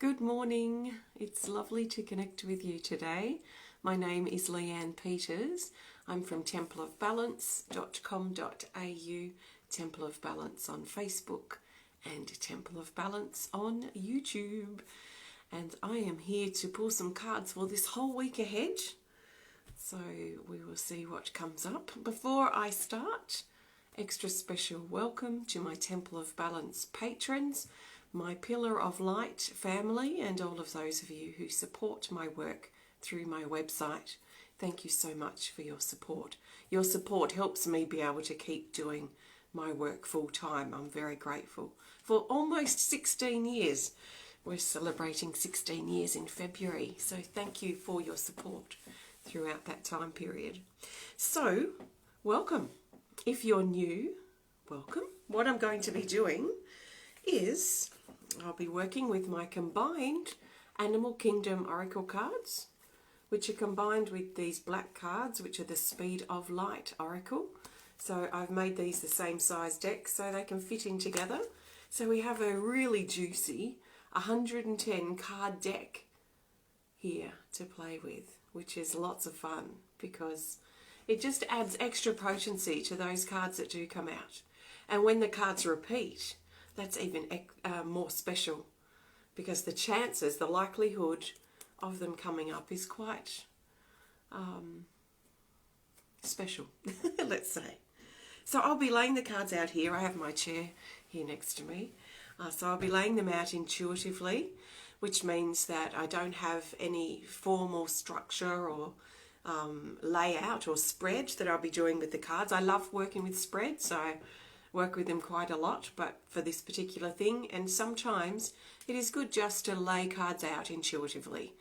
Good morning. It's lovely to connect with you today. My name is Leanne Peters. I'm from templeofbalance.com.au, Temple of Balance on Facebook and Temple of Balance on YouTube. And I am here to pull some cards for this whole week ahead. So we will see what comes up. Before I start, extra special welcome to my Temple of Balance patrons, my Pillar of Light family, and all of those of you who support my work through my website. Thank you so much for your support. Your support helps me be able to keep doing my work full time. I'm very grateful. For almost 16 years. We're celebrating 16 years in February. So thank you for your support throughout that time period. So, welcome. If you're new, welcome. What I'm going to be doing is I'll be working with my combined Animal Kingdom Oracle cards, which are combined with these black cards, which are the Speed of Light Oracle. So I've made these the same size deck so they can fit in together. So we have a really juicy 110 card deck here to play with, which is lots of fun because it just adds extra potency to those cards that do come out. And when the cards repeat, that's even more special because the likelihood of them coming up is quite special, let's say. So I'll be laying the cards out here. I have my chair here next to me. So I'll be laying them out intuitively, which means that I don't have any formal structure or layout or spread that I'll be doing with the cards. I love working with spreads, so I work with them quite a lot, but for this particular thing, and sometimes it is good just to lay cards out intuitively.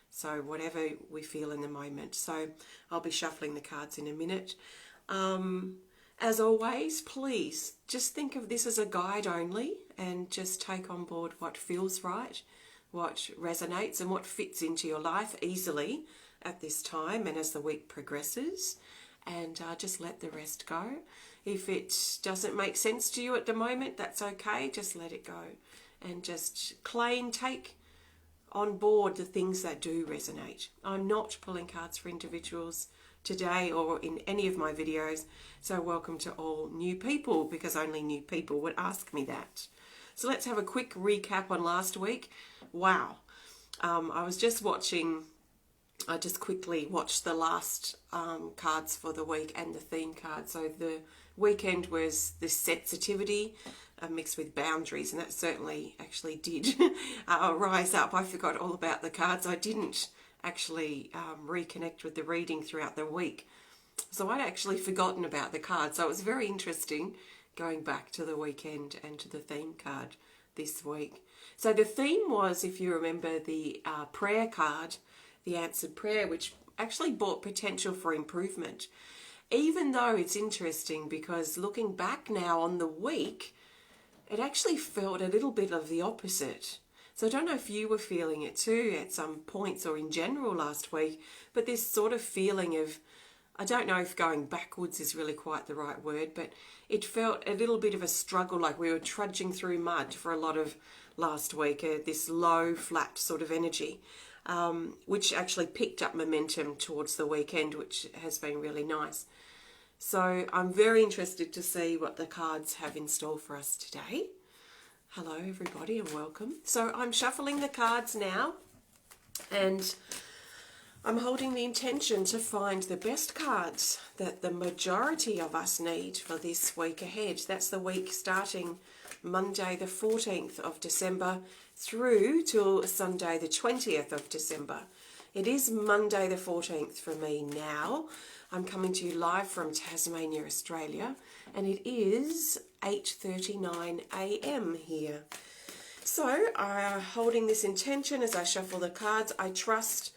So whatever we feel in the moment. So I'll be shuffling the cards in a minute. As always, please just think of this as a guide only and just take on board what feels right, what resonates and what fits into your life easily at this time and as the week progresses, and just let the rest go. If it doesn't make sense to you at the moment, that's okay, just let it go and just take on board the things that do resonate. I'm not pulling cards for individuals today or in any of my videos, so welcome to all new people because only new people would ask me that. So let's have a quick recap on last week. Wow. I just quickly watched the last cards for the week and the theme card. So the weekend was the sensitivity mixed with boundaries, and that certainly actually did rise up. I forgot all about the cards. I didn't actually reconnect with the reading throughout the week. So I'd actually forgotten about the cards. So it was very interesting going back to the weekend and to the theme card this week. So the theme was, if you remember, the prayer card, the answered prayer, which actually brought potential for improvement. Even though it's interesting because looking back now on the week, it actually felt a little bit of the opposite. So I don't know if you were feeling it too at some points or in general last week, but this sort of feeling of, I don't know if going backwards is really quite the right word, but it felt a little bit of a struggle, like we were trudging through mud for a lot of last week, this low, flat sort of energy, which actually picked up momentum towards the weekend, which has been really nice. So I'm very interested to see what the cards have in store for us today. Hello everybody and welcome. So I'm shuffling the cards now and I'm holding the intention to find the best cards that the majority of us need for this week ahead. That's the week starting Monday the 14th of December through till Sunday the 20th of December. It is Monday the 14th for me now. I'm coming to you live from Tasmania, Australia, and it is 8:39 a.m. here. So I'm holding this intention as I shuffle the cards. I trust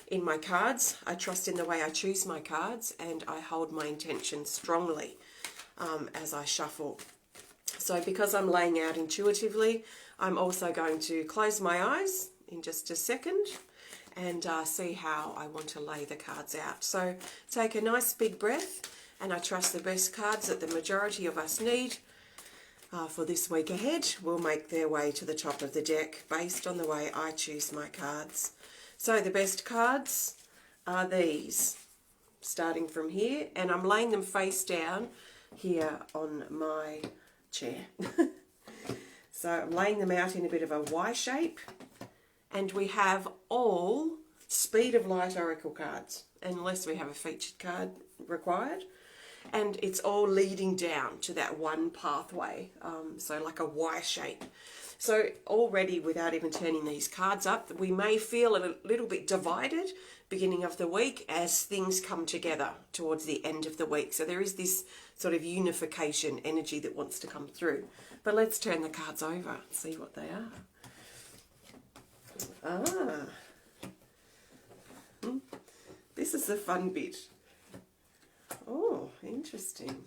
in my cards, I trust in the way I choose my cards, and I hold my intention strongly as I shuffle. So because I'm laying out intuitively, I'm also going to close my eyes in just a second and see how I want to lay the cards out. So take a nice big breath, and I trust the best cards that the majority of us need for this week ahead will make their way to the top of the deck based on the way I choose my cards. So the best cards are these, starting from here, and I'm laying them face down here on my chair. So I'm laying them out in a bit of a Y shape, and we have all Speed of Light Oracle cards, unless we have a featured card required. And it's all leading down to that one pathway, so like a Y shape. So already, without even turning these cards up, we may feel a little bit divided beginning of the week as things come together towards the end of the week. So there is this sort of unification energy that wants to come through. But let's turn the cards over and see what they are. This is the fun bit. Oh, interesting.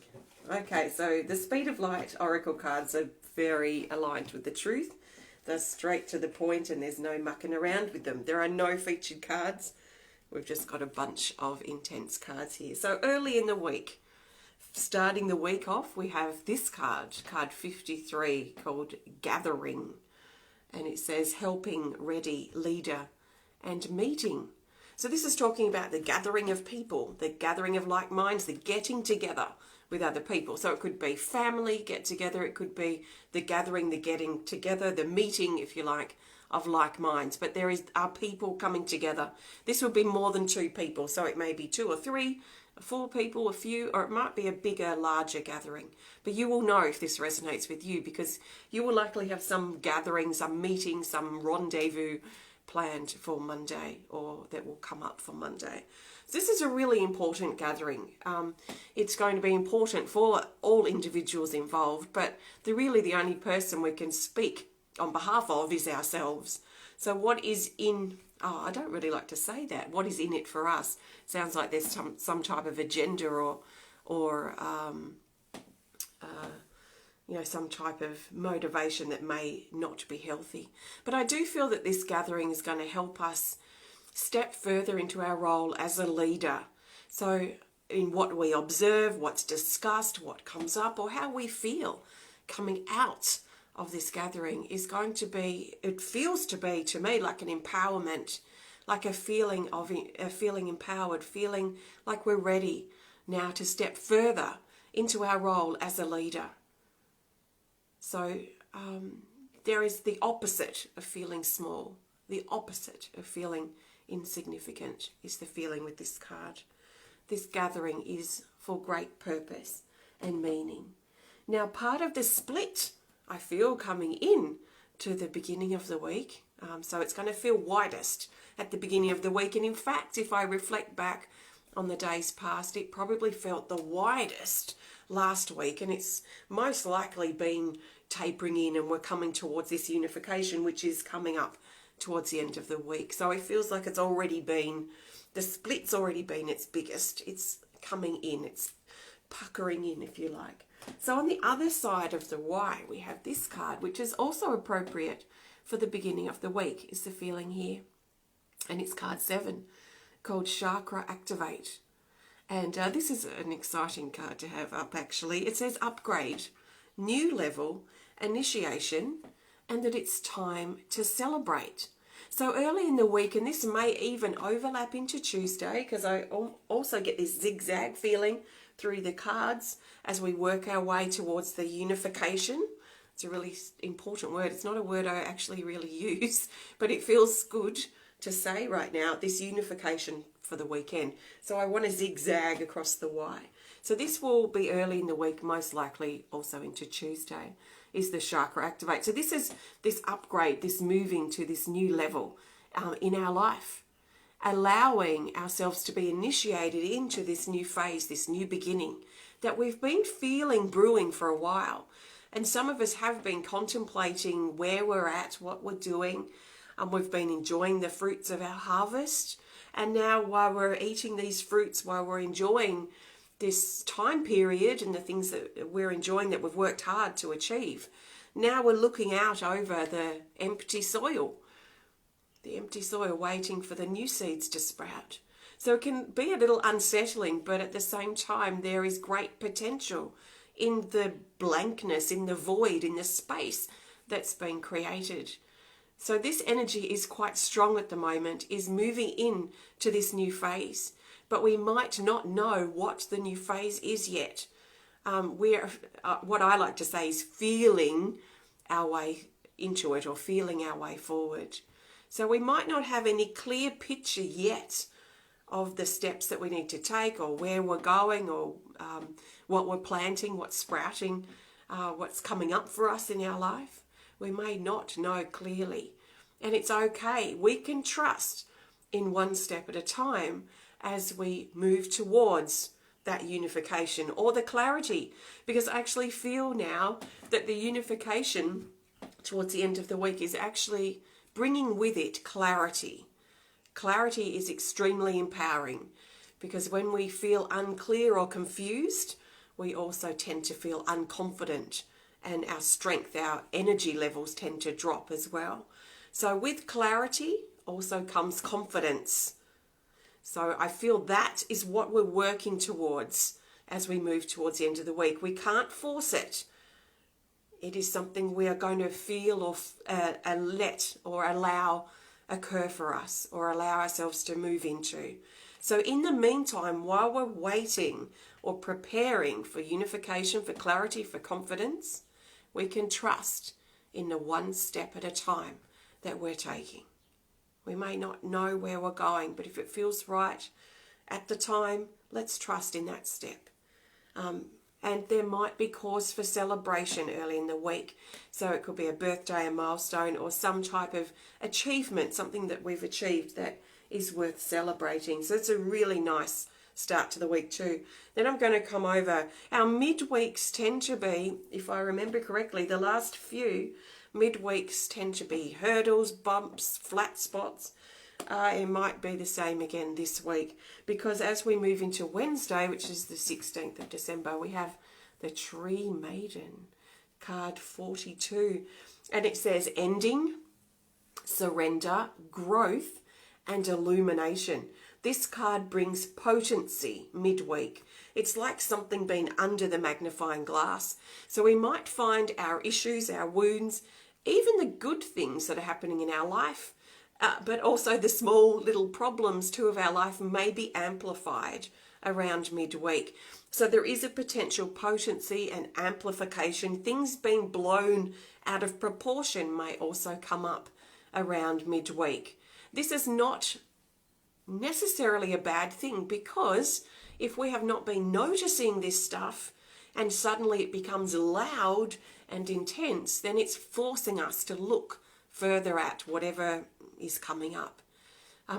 Okay, so the Speed of Light Oracle cards are very aligned with the truth. They're straight to the point and there's no mucking around with them. There are no featured cards. We've just got a bunch of intense cards here. So early in the week, starting the week off, we have this card, card 53, called Gathering. And it says helping, ready, leader, and meeting. So this is talking about the gathering of people, the gathering of like minds, the getting together with other people. So it could be family get together, it could be the gathering, the getting together, the meeting, if you like, of like minds. But are people coming together. This will be more than 2 people. So it may be 2 or 3, 4 people, a few, or it might be a bigger, larger gathering. But you will know if this resonates with you, because you will likely have some gathering, some meeting, some rendezvous planned for Monday, or that will come up for Monday. So this is a really important gathering. It's going to be important for all individuals involved, but the only person we can speak on behalf of is ourselves. So what is in, I don't really like to say that, what is in it for us? Sounds like there's some type of agenda or some type of motivation that may not be healthy. But I do feel that this gathering is going to help us step further into our role as a leader. So in what we observe, what's discussed, what comes up, or how we feel coming out of this gathering is going to be, it feels to be to me like an empowerment, like a feeling empowered, feeling like we're ready now to step further into our role as a leader. So there is the opposite of feeling small. The opposite of feeling insignificant is the feeling with this card. This gathering is for great purpose and meaning. Now, part of the split I feel coming in to the beginning of the week, so it's going to feel widest at the beginning of the week. And in fact, if I reflect back on the days past, it probably felt the widest last week, and it's most likely been tapering in, and we're coming towards this unification, which is coming up towards the end of the week. So it feels like it's already been, the split's already been its biggest. It's coming in, it's puckering in, if you like. So on the other side of the Y, we have this card, which is also appropriate for the beginning of the week, is the feeling here. And it's card 7, called Chakra Activate. And this is an exciting card to have up, actually. It says upgrade, new level, initiation, and that it's time to celebrate. So early in the week, and this may even overlap into Tuesday, because I also get this zigzag feeling through the cards as we work our way towards the unification. It's a really important word. It's not a word I actually really use, but it feels good to say right now, this unification for the weekend. So I want to zigzag across the Y. So this will be early in the week, most likely also into Tuesday, is the Chakra Activate. So this is this upgrade, this moving to this new level in our life, allowing ourselves to be initiated into this new phase, this new beginning that we've been feeling brewing for a while. And some of us have been contemplating where we're at, what we're doing, and we've been enjoying the fruits of our harvest. And now while we're eating these fruits, while we're enjoying this time period and the things that we're enjoying that we've worked hard to achieve, now we're looking out over the empty soil waiting for the new seeds to sprout. So it can be a little unsettling, but at the same time, there is great potential in the blankness, in the void, in the space that's been created. So this energy is quite strong at the moment, is moving in to this new phase. But we might not know what the new phase is yet. We're, what I like to say is feeling our way into it, or feeling our way forward. So we might not have any clear picture yet of the steps that we need to take, or where we're going, or what we're planting, what's sprouting, what's coming up for us in our life. We may not know clearly. And it's okay. We can trust in one step at a time as we move towards that unification or the clarity. Because I actually feel now that the unification towards the end of the week is actually bringing with it clarity. Clarity is extremely empowering, because when we feel unclear or confused, we also tend to feel unconfident, and our strength, our energy levels tend to drop as well. So with clarity also comes confidence. So I feel that is what we're working towards as we move towards the end of the week. We can't force it. It is something we are going to feel or let or allow occur for us, or allow ourselves to move into. So in the meantime, while we're waiting or preparing for unification, for clarity, for confidence, we can trust in the one step at a time that we're taking. We may not know where we're going, but if it feels right at the time, let's trust in that step. And there might be cause for celebration early in the week. So it could be a birthday, a milestone, or some type of achievement, something that we've achieved that is worth celebrating. So it's a really nice start to the week too. Then I'm going to come over. Our midweeks tend to be, if I remember correctly, the last few midweeks tend to be hurdles, bumps, flat spots. It might be the same again this week, because as we move into Wednesday, which is the 16th of December, we have the Tree Maiden, card 42, and it says ending, surrender, growth, and illumination. This card brings potency midweek. It's like something being under the magnifying glass. So we might find our issues, our wounds, even the good things that are happening in our life, but also the small little problems too of our life may be amplified around midweek. So there is a potential potency and amplification. Things being blown out of proportion may also come up around midweek. This is not necessarily a bad thing, because if we have not been noticing this stuff and suddenly it becomes loud and intense, then it's forcing us to look further at whatever is coming up.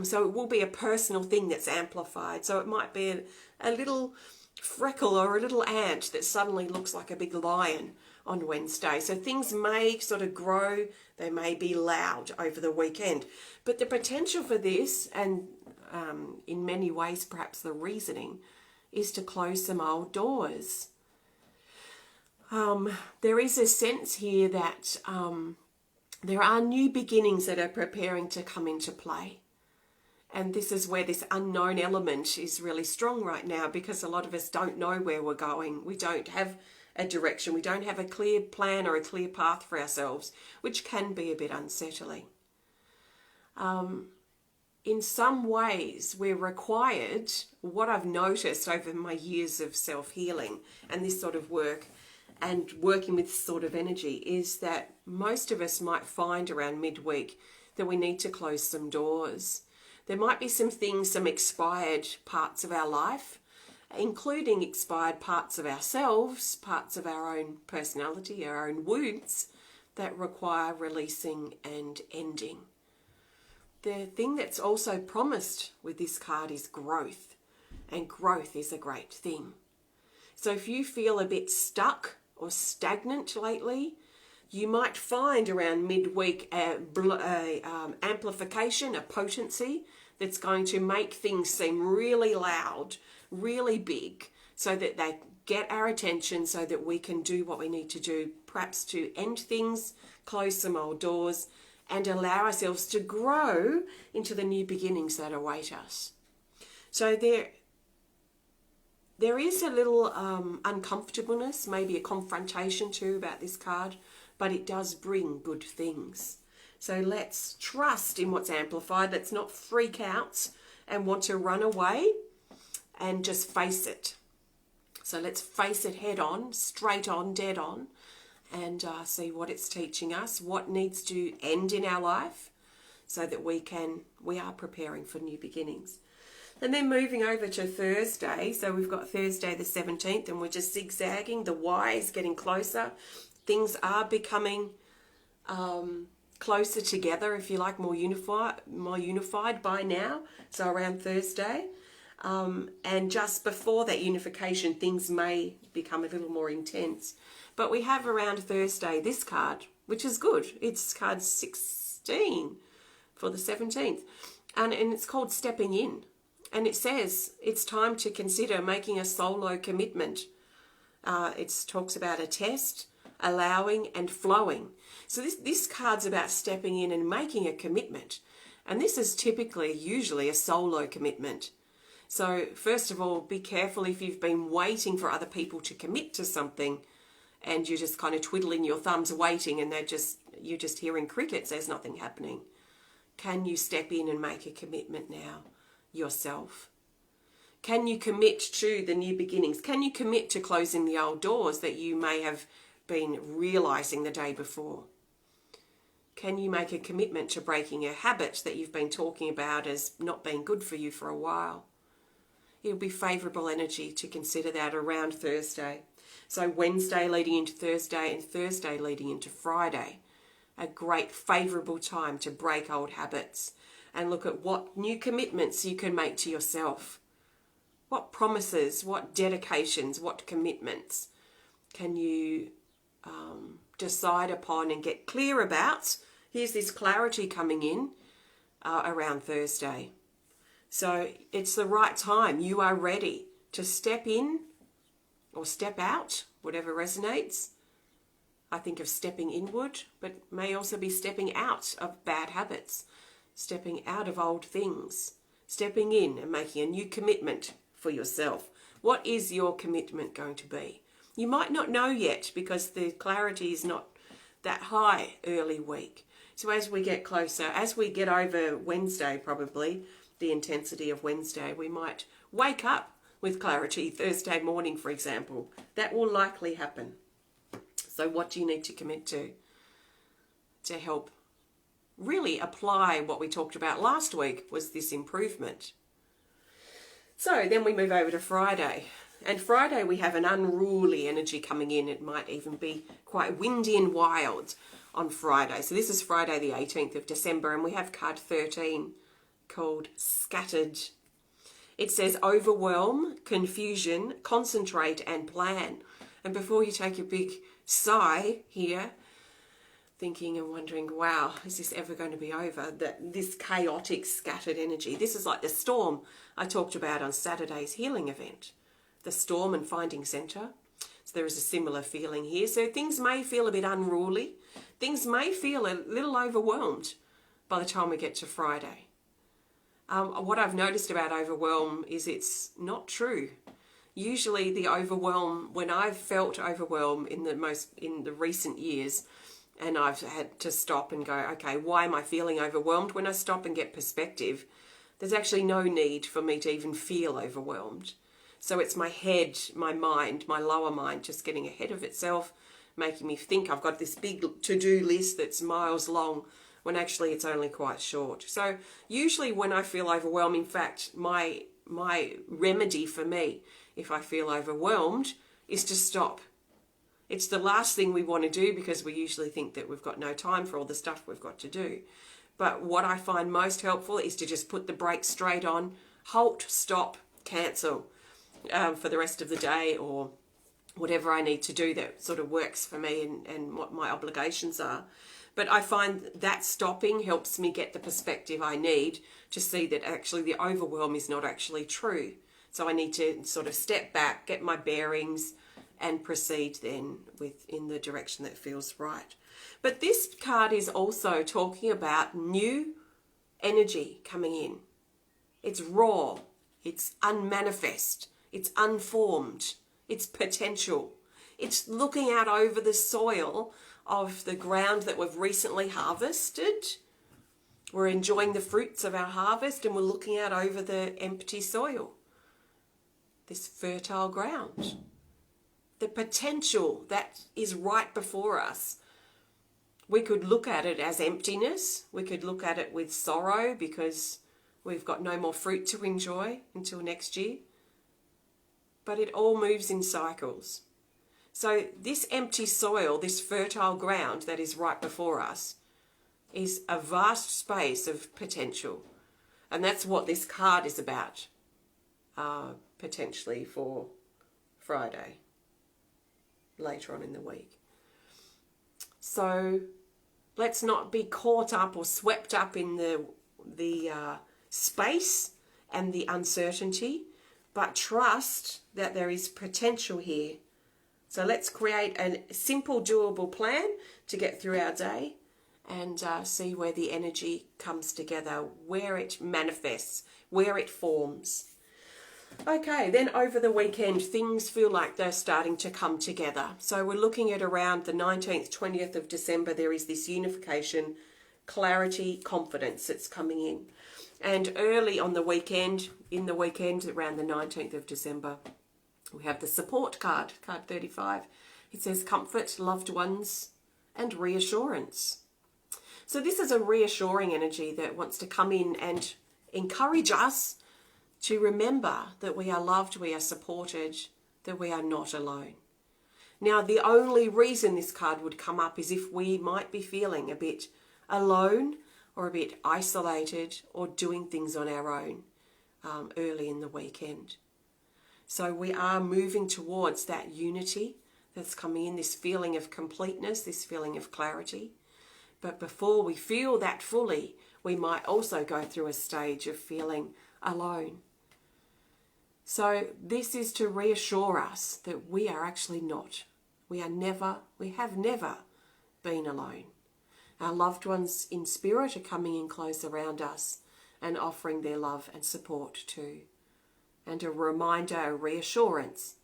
So it will be a personal thing that's amplified. So it might be a little freckle or a little ant that suddenly looks like a big lion on Wednesday. So things may sort of grow, they may be loud over the weekend. But the potential for this, and in many ways perhaps the reasoning, is to close some old doors. There is a sense here that there are new beginnings that are preparing to come into play. And this is where this unknown element is really strong right now, because a lot of us don't know where we're going. We don't have a direction. We don't have a clear plan or a clear path for ourselves, which can be a bit unsettling. In some ways, we're required, what I've noticed over my years of self-healing and this sort of work and working with this sort of energy, is that most of us might find around midweek that we need to close some doors. There might be some things, some expired parts of our life, including expired parts of ourselves, parts of our own personality, our own wounds, that require releasing and ending. The thing that's also promised with this card is growth, and growth is a great thing. So if you feel a bit stuck or stagnant lately, you might find around midweek amplification, a potency that's going to make things seem really loud, really big, so that they get our attention, so that we can do what we need to do, perhaps to end things, close some old doors, and allow ourselves to grow into the new beginnings that await us. So there There is a little uncomfortableness, maybe a confrontation too about this card, but it does bring good things. So let's trust in what's amplified. Let's not freak out and want to run away, and just face it. So let's face it head on, straight on, dead on, and see what it's teaching us, what needs to end in our life, so that we are preparing for new beginnings. And then moving over to Thursday, so we've got Thursday the 17th, and we're just zigzagging. The Y is getting closer. Things are becoming closer together, if you like, more unified by now. So around Thursday. And just before that unification, things may become a little more intense. But we have around Thursday this card, which is good. It's card 16 for the 17th. And it's called Stepping In. And it says it's time to consider making a solo commitment. It talks about a test, allowing and flowing. So this card's about stepping in and making a commitment. And this is usually a solo commitment. So first of all, be careful if you've been waiting for other people to commit to something and you're just kind of twiddling your thumbs waiting, and you're just hearing crickets, there's nothing happening. Can you step in and make a commitment now yourself? Can you commit to the new beginnings? Can you commit to closing the old doors that you may have been realizing the day before? Can you make a commitment to breaking a habit that you've been talking about as not being good for you for a while? It'll be favourable energy to consider that around Thursday. So Wednesday leading into Thursday and Thursday leading into Friday. A great favourable time to break old habits and look at what new commitments you can make to yourself. What promises, what dedications, what commitments can you decide upon and get clear about? Here's this clarity coming in around Thursday. So it's the right time. You are ready to step in or step out, whatever resonates. I think of stepping inward, but may also be stepping out of bad habits, stepping out of old things, stepping in and making a new commitment for yourself. What is your commitment going to be? You might not know yet because the clarity is not that high early week. So as we get closer, as we get over Wednesday probably, the intensity of Wednesday, we might wake up with clarity Thursday morning, for example. That will likely happen. So what do you need to commit to help really apply what we talked about last week, was this improvement? So then we move over to Friday. And Friday we have an unruly energy coming in. It might even be quite windy and wild on Friday. So this is Friday the 18th of December, and we have card 13 called Scattered. It says overwhelm, confusion, concentrate and plan. And before you take a big sigh here, thinking and wondering, wow, is this ever going to be over? This chaotic, scattered energy. This is like the storm I talked about on Saturday's healing event. The storm and finding center. So there is a similar feeling here. So things may feel a bit unruly. Things may feel a little overwhelmed by the time we get to Friday. What I've noticed about overwhelm is it's not true. Usually the overwhelm, when I've felt overwhelm in the recent years, and I've had to stop and go, okay, why am I feeling overwhelmed? When I stop and get perspective, there's actually no need for me to even feel overwhelmed. So it's my head, my mind, my lower mind just getting ahead of itself, making me think I've got this big to-do list that's miles long, when actually it's only quite short. So usually when I feel overwhelmed, in fact, my remedy for me, if I feel overwhelmed, is to stop. It's the last thing we want to do because we usually think that we've got no time for all the stuff we've got to do. But what I find most helpful is to just put the brakes straight on, halt, stop, cancel for the rest of the day, or whatever I need to do that sort of works for me and what my obligations are. But I find that stopping helps me get the perspective I need to see that actually the overwhelm is not actually true. So I need to sort of step back, get my bearings, and proceed then in the direction that feels right. But this card is also talking about new energy coming in. It's raw, it's unmanifest, It's unformed. It's potential. It's looking out over the soil of the ground that we've recently harvested. We're enjoying the fruits of our harvest and we're looking out over the empty soil. This fertile ground. The potential that is right before us. We could look at it as emptiness. We could look at it with sorrow because we've got no more fruit to enjoy until next year. But it all moves in cycles. So this empty soil, this fertile ground that is right before us, is a vast space of potential. And that's what this card is about, potentially for Friday, later on in the week. So let's not be caught up or swept up in the space and the uncertainty, but trust that there is potential here. So let's create a simple, doable plan to get through our day and see where the energy comes together, where it manifests, where it forms. Okay, then over the weekend, things feel like they're starting to come together. So we're looking at around the 19th, 20th of December, there is this unification, clarity, confidence that's coming in. And early on the weekend, in the weekend, around the 19th of December, we have the support card, card 35. It says comfort, loved ones, and reassurance. So this is a reassuring energy that wants to come in and encourage us to remember that we are loved, we are supported, that we are not alone. Now, the only reason this card would come up is if we might be feeling a bit alone or a bit isolated or doing things on our own early in the weekend. So we are moving towards that unity that's coming in, this feeling of completeness, this feeling of clarity. But before we feel that fully, we might also go through a stage of feeling alone. So this is to reassure us that we are actually not. We have never been alone. Our loved ones in spirit are coming in close around us and offering their love and support too. And a reminder, a reassurance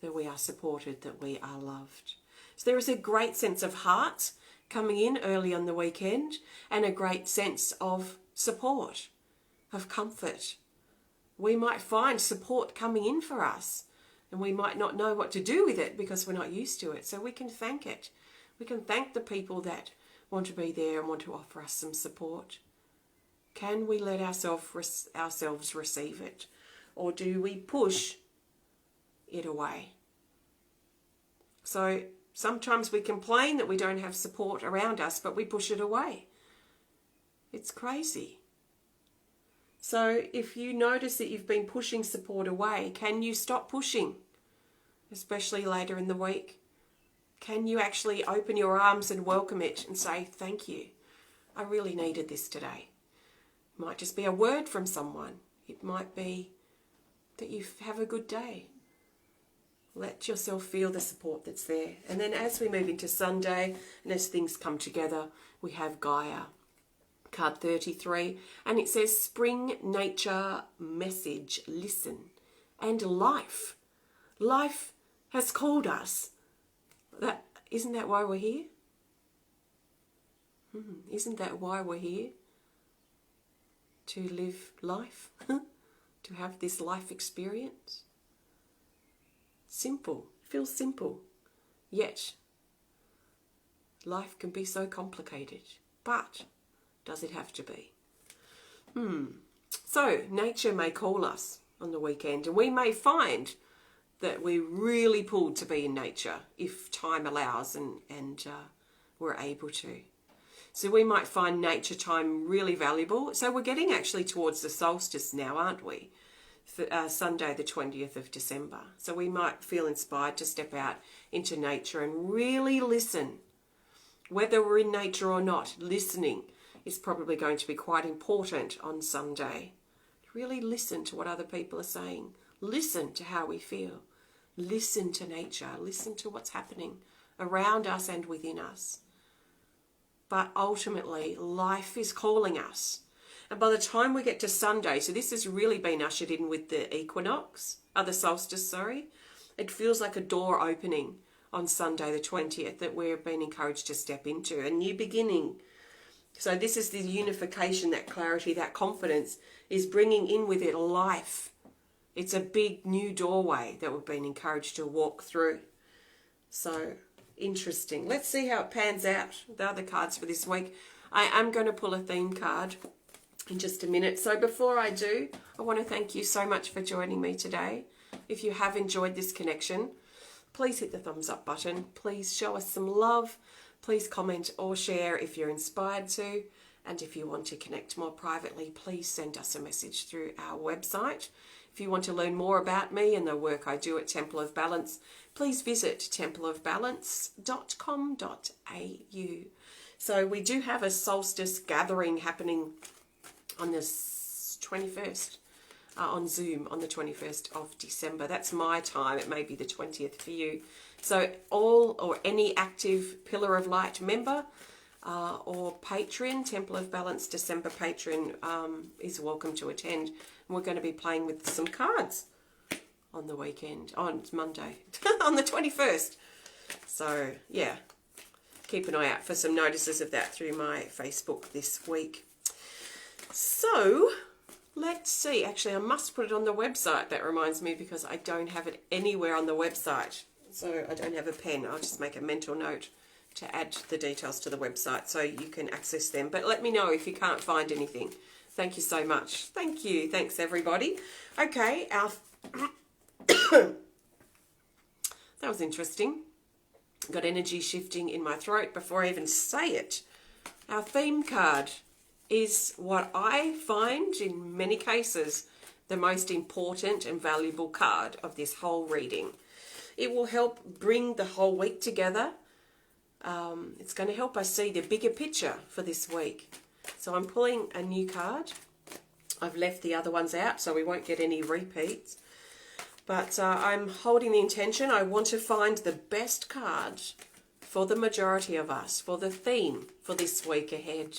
that we are supported, that we are loved. So there is a great sense of heart coming in early on the weekend and a great sense of support, of comfort. We might find support coming in for us and we might not know what to do with it because we're not used to it. So we can thank it. We can thank the people that want to be there and want to offer us some support. Can we let ourselves receive it? Or do we push it away? So sometimes we complain that we don't have support around us, but we push it away. It's crazy. So if you notice that you've been pushing support away, can you stop pushing? Especially later in the week. Can you actually open your arms and welcome it and say, thank you. I really needed this today. It might just be a word from someone. It might be that you have a good day. Let yourself feel the support that's there. And then as we move into Sunday and as things come together, we have Gaia, card 33, and it says spring, nature, message, listen, and life. Life has called us. Isn't that why we're here? Isn't that why we're here? To live life? To have this life experience? Simple, feels simple, yet life can be so complicated, but does it have to be? So nature may call us on the weekend and we may find that we're really pulled to be in nature if time allows and we're able to. So we might find nature time really valuable. So we're getting actually towards the solstice now, aren't we? Sunday the 20th of December. So we might feel inspired to step out into nature and really listen. Whether we're in nature or not, listening is probably going to be quite important on Sunday. Really listen to what other people are saying. Listen to how we feel. Listen to nature. Listen to what's happening around us and within us. But ultimately, life is calling us. And by the time we get to Sunday, so this has really been ushered in with the equinox, the solstice, sorry. It feels like a door opening on Sunday the 20th that we're being encouraged to step into, a new beginning. So this is the unification, that clarity, that confidence is bringing in with it life. It's a big new doorway that we've been encouraged to walk through. So interesting. Let's see how it pans out. The other cards for this week. I am going to pull a theme card in just a minute. So before I do, I want to thank you so much for joining me today. If you have enjoyed this connection, please hit the thumbs up button. Please show us some love. Please comment or share if you're inspired to. And if you want to connect more privately, please send us a message through our website. If you want to learn more about me and the work I do at Temple of Balance, please visit templeofbalance.com.au. So we do have a solstice gathering happening on the 21st, on Zoom on the 21st of December. That's my time. It may be the 20th for you. So all or any active Pillar of Light member or patron, Temple of Balance December patron is welcome to attend. And we're going to be playing with some cards on the weekend, on Monday, on the 21st. So, yeah, keep an eye out for some notices of that through my Facebook this week. So, let's see. Actually, I must put it on the website. That reminds me, because I don't have it anywhere on the website. So, I don't have a pen. I'll just make a mental note to add the details to the website so you can access them. But let me know if you can't find anything. Thank you so much. Thank you. Thanks, everybody. Okay, that was interesting. Got energy shifting in my throat before I even say it. Our theme card is what I find in many cases the most important and valuable card of this whole reading. It will help bring the whole week together. It's going to help us see the bigger picture for this week. So I'm pulling a new card. I've left the other ones out so we won't get any repeats. But I'm holding the intention. I want to find the best card for the majority of us, for the theme for this week ahead,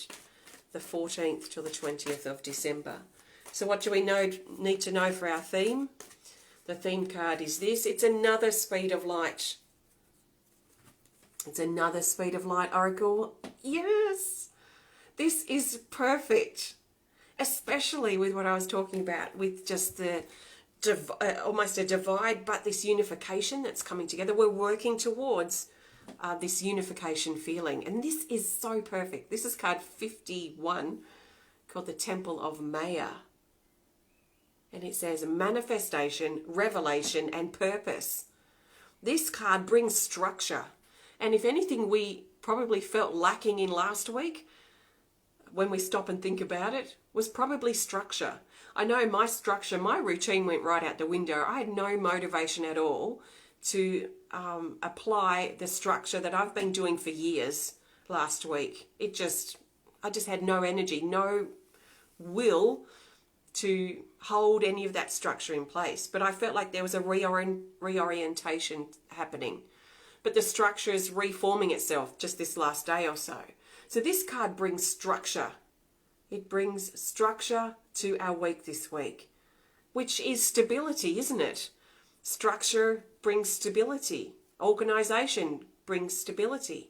the 14th to the 20th of December. So what do we need to know for our theme? The theme card is this. It's another Speed of Light. It's another Speed of Light oracle. Yes! This is perfect, especially with what I was talking about, with just the almost a divide, but this unification that's coming together. We're working towards this unification feeling, and this is so perfect. This is card 51, called the Temple of Maya, and it says manifestation, revelation, and purpose. This card brings structure, and if anything we probably felt lacking in last week, when we stop and think about it, was probably structure. I know my structure, my routine went right out the window. I had no motivation at all to apply the structure that I've been doing for years last week. I just had no energy, no will to hold any of that structure in place. But I felt like there was a reorientation happening. But the structure is reforming itself just this last day or so. So this card brings structure. It brings structure to our week this week, which is stability, isn't it? Structure brings stability. Organisation brings stability.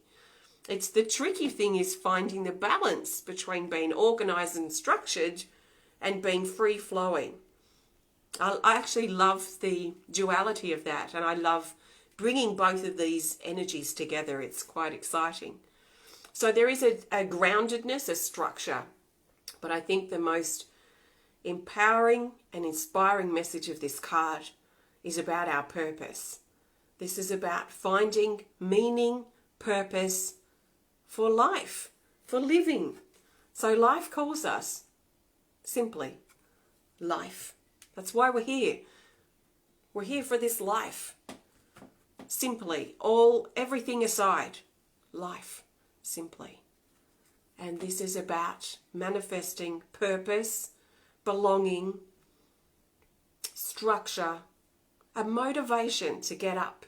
It's the tricky thing is finding the balance between being organised and structured and being free-flowing. I actually love the duality of that, and I love bringing both of these energies together. It's quite exciting. So there is a groundedness, a structure, but I think the most empowering and inspiring message of this card is about our purpose. This is about finding meaning, purpose for life, for living. So life calls us simply life. That's why we're here. We're here for this life. Simply, everything aside, life. Simply. And this is about manifesting purpose, belonging, structure, a motivation to get up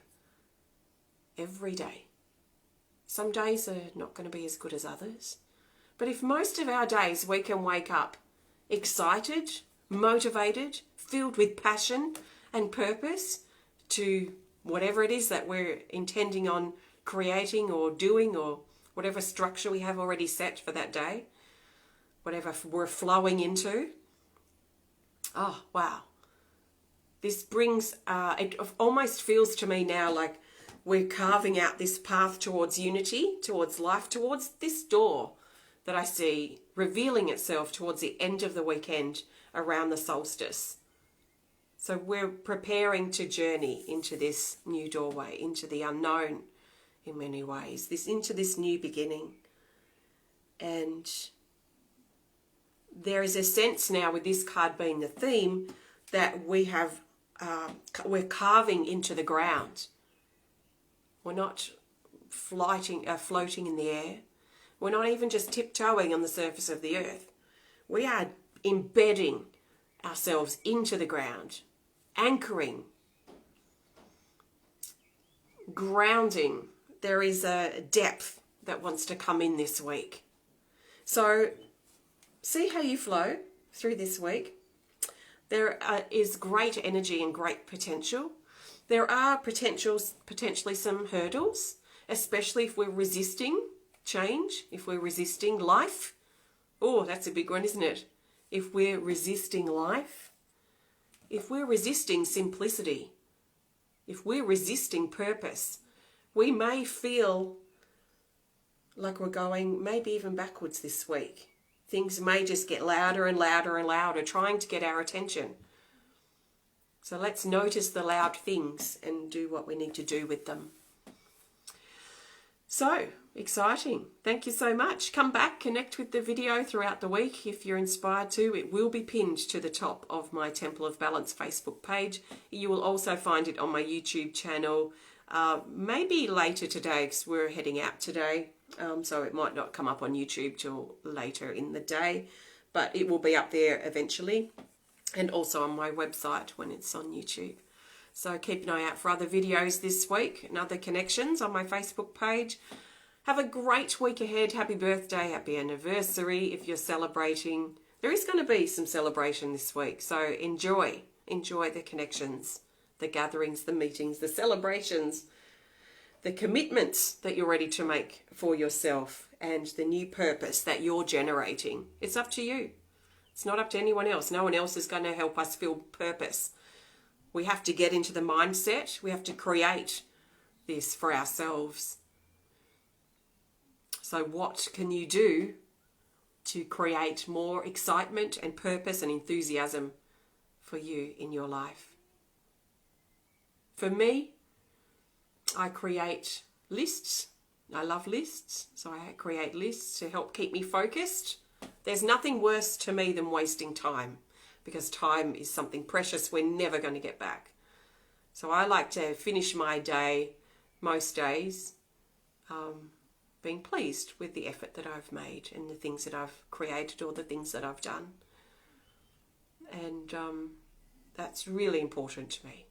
every day. Some days are not going to be as good as others. But if most of our days we can wake up excited, motivated, filled with passion and purpose to whatever it is that we're intending on creating or doing, or whatever structure we have already set for that day, whatever we're flowing into. Oh, wow. This brings, it almost feels to me now like we're carving out this path towards unity, towards life, towards this door that I see revealing itself towards the end of the weekend around the solstice. So we're preparing to journey into this new doorway, into the unknown in many ways, into this new beginning. And there is a sense now, with this card being the theme, that we're carving into the ground. We're not floating in the air. We're not even just tiptoeing on the surface of the earth. We are embedding ourselves into the ground, anchoring, grounding. There is a depth that wants to come in this week. So see how you flow through this week. There is great energy and great potential. There are potentially some hurdles, especially if we're resisting change, if we're resisting life. Oh, that's a big one, isn't it? If we're resisting life, if we're resisting simplicity, if we're resisting purpose, we may feel like we're going maybe even backwards this week. Things may just get louder and louder and louder, trying to get our attention. So let's notice the loud things and do what we need to do with them. So, exciting. Thank you so much. Come back, connect with the video throughout the week if you're inspired to. It will be pinned to the top of my Temple of Balance Facebook page. You will also find it on my YouTube channel, maybe later today because we're heading out today. So it might not come up on YouTube till later in the day, but it will be up there eventually, and also on my website when it's on YouTube. So keep an eye out for other videos this week and other connections on my Facebook page. Have a great week ahead. Happy birthday, happy anniversary if you're celebrating. There is going to be some celebration this week, so enjoy the connections, the gatherings, the meetings, the celebrations, the commitments that you're ready to make for yourself, and the new purpose that you're generating. It's up to you. It's not up to anyone else. No one else is going to help us feel purpose. We have to get into the mindset. We have to create this for ourselves. So what can you do to create more excitement and purpose and enthusiasm for you in your life? For me, I create lists. I love lists, so I create lists to help keep me focused. There's nothing worse to me than wasting time, because time is something precious we're never going to get back. So I like to finish my day, most days, being pleased with the effort that I've made and the things that I've created or the things that I've done. And that's really important to me.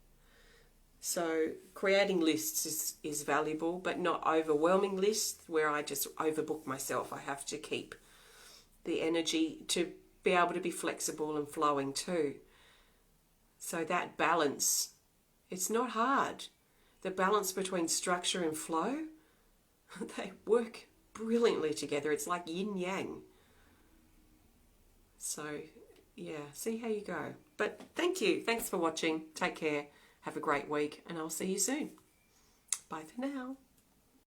So creating lists is valuable, but not overwhelming lists where I just overbook myself. I have to keep the energy to be able to be flexible and flowing too. So that balance, it's not hard. The balance between structure and flow, they work brilliantly together. It's like yin yang. So yeah, see how you go. But thank you. Thanks for watching. Take care. Have a great week, and I'll see you soon. Bye for now.